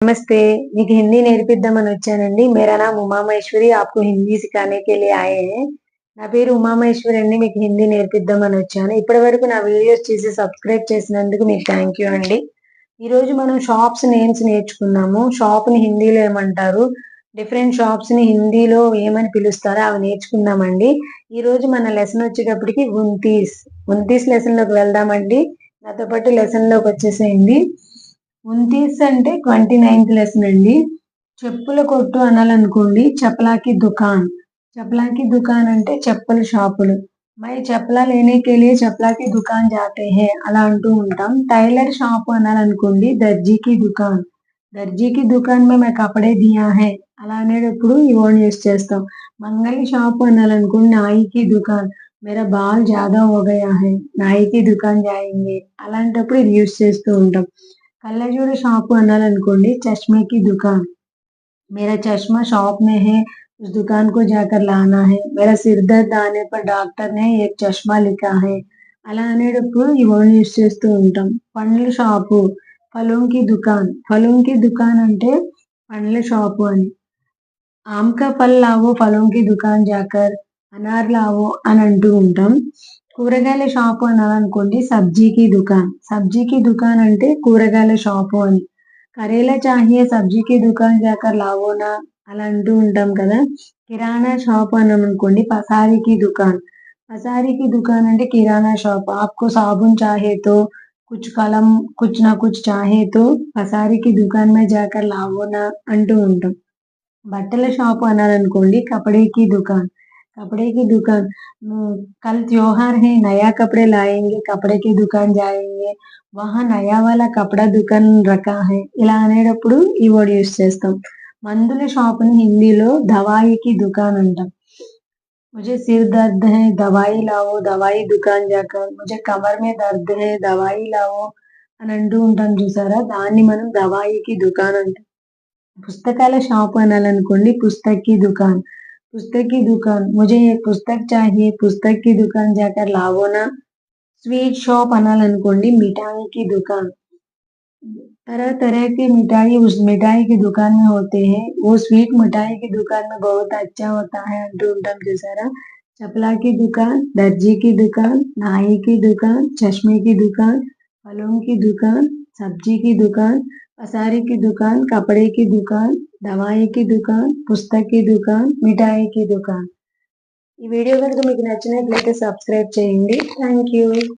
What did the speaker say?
नमस्ते, మీకు హిందీ నేర్పిద్దామని వచ్చానండి. मेरा नाम उमा महेश्वरी आपको हिंदी सिखाने के लिए आए हैं. నా పేరు ఉమా మహేశ్వరి అండి. మీకు హిందీ నేర్పిద్దామని వచ్చాను. ఇప్పటివరకు నా వీడియోస్ చూసి సబ్స్క్రైబ్ చేసినందుకు మీకు థాంక్ యూ అండి. ఈరోజు మనం షాప్స్ నేమ్స్ నేర్చుకుందాము. షాప్‌ని హిందీలో ఏమంటారు? డిఫరెంట్ షాప్స్‌ని హిందీలో ఏమని పిలుస్తారో అవి నేర్చుకుందామండి. ఈరోజు మన లెసన్ వచ్చేటప్పటికి 29. 29 లెసన్‌లోకి వెళ్దామండి. నాతో పాటు లెసన్‌లోకి వచ్చేసేయండి. 29 అంటే 29th లెసన్ అండి. చెప్పుల కొట్టు అనాలనుకోండి చపలాకి దుకాన్. చపలాకి దుకాన్ అంటే చెప్పుల షాపులు. మై చపలా లేనే కే లియే చపలాకి దుకాన్ జాతే హై అలా అంటూ ఉంటాం. టైలర్ షాపు అనాలనుకోండి దర్జీకి దుకాన్. దర్జీకి దుకాన్ మే మై కపడే దియా హై అలా అనేటప్పుడు ఈ వర్డ్ యూజ్ చేస్తాం. మంగలి షాపు అనాలనుకోండి నాయికి దుకాన్. మేరా బాల్ జ్యాదా హో గయా హై నాయికి దుకాన్ జాయేంగే అలాంటప్పుడు ఇది యూజ్ చేస్తూ ఉంటాం. కళ్ళజోడు షాపు అనాలనుకోండి చష్మే కి దుకాన్. मेरा चश्मा शॉप में है उस दुकान को जाकर लाना है मेरा सिर दर्द आने पर डॉक्टर ने एक चश्मा लिखा है అలా అనేటప్పుడు ఈ వర్డ్ యూజ్ చేస్తూ ఉంటాం. పండ్ల షాపు ఫలోంకి దుకాన్. ఫలోంకి దుకాన్ అంటే పండ్ల షాపు అని. ఆమ్ కా ఫల్ లావో ఫలోంకి దుకాన్ జాకర్ అనార్ లావో అని అంటూ ఉంటాం. కూరగాయల షాపు అనాలనుకోండి సబ్జీకి దుకాన్. సబ్జీకి దుకాన్ అంటే కూరగాయల షాపు అని. కరేలా చాహియే సబ్జీకి దుకాన్ జాకర్ లావోనా అలా అంటూ ఉంటాం కదా. కిరాణా షాప్ అన్నామనుకోండి పసారీకి దుకాన్. పసారీకి దుకాన్ అంటే కిరాణా షాప్. ఆప్కో సాబున్ చాహే తో కుచ్ కలం కుచ్ నా కుచ్ చాహే తో పసారీకి దుకాన్ మే జాకర్ లావోనా అంటూ ఉంటాం. బట్టల షాపు అనాలనుకోండి కపడేకి దుకాన్. కపడేకి దుకాన్ కల్ त्योहार है नया कपड़े लाएंगे कपड़े की दुकान जाएंगे वहाँ नया वाला कपड़ा దుకాన్ రఖా హై ఇలా అనేటప్పుడు ఈ వర్డ్ యూజ్ చేస్తాం. మందుల షాపుని హిందీలో దవాయికి దుకాన్ అంటాం. मुझे सिर दर्द है दवाई लाओ दवाई दुकान जाकर मुझे कमर में दर्द है दवाई लाओ అని అంటూ ఉంటాం చూసారా దాన్ని మనం దవాయికి దుకాన్ అంటాం. పుస్తకాల షాపు అనాలనుకోండి పుస్తక్ కి దుకాన్. పుస్తక్ కి దుకాన్ ముझे एक पुस्तक चाहिए पुस्तक की दुकान जाकर लाओ ना. स्वीट शॉप అనాలనుకోండి मिठाई की दुकान. तरह तरह की मिठाई उस मिठाई की दुकान में होते हैं वो स्वीट मिठाई की दुकान में बहुत अच्छा होता है అంటూ ఉంటాం చూసారా. चपला की दुकान दर्जी की दुकान नाई की दुकान चश्मे की दुकान फलों की दुकान सब्जी की दुकान पसारी की दुकान कपड़े की दुकान दवाई की दुकान पुस्तक की दुकान मिठाई की दुकान. ఈ వీడియో కనుక మీకు నచ్చినట్లయితే సబ్స్క్రైబ్ చేయండి. Thank you.